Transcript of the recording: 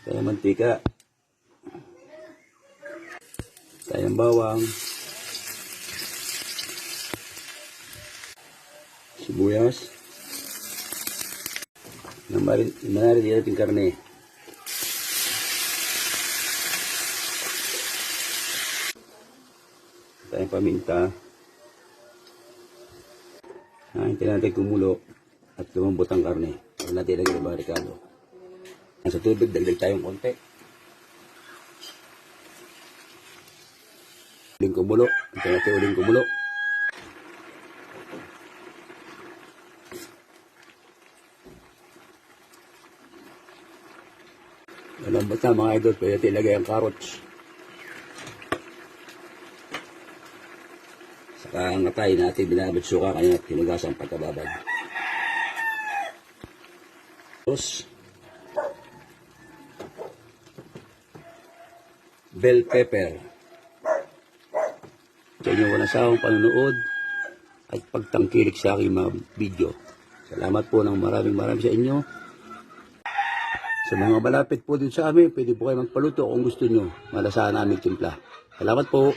Tayong mantika. Tayong bawang. Sibuyas. Manari din natin karne. Tayong paminta. Hintayin natin kumulo at lumambot ang karne. Huwag natin lagyan ng barikado. Sa tubig, dagdag tayong konti. Uling kumulo. Hintayin natin uling kumulo. Malambot na mga idol, pwede natin ilagay ang carrots. Saka ang atay natin binabad suka kaya tinugas ang pagkababad. Tapos, bell pepper. Sa inyo walang sawang panonood at pagtangkilik sa aking mga video. Salamat po ng maraming sa inyo. Sa mga malapit po din sa amin, pwede po kayo magpaluto kung gusto nyo. Malasahan namin timpla. Salamat po.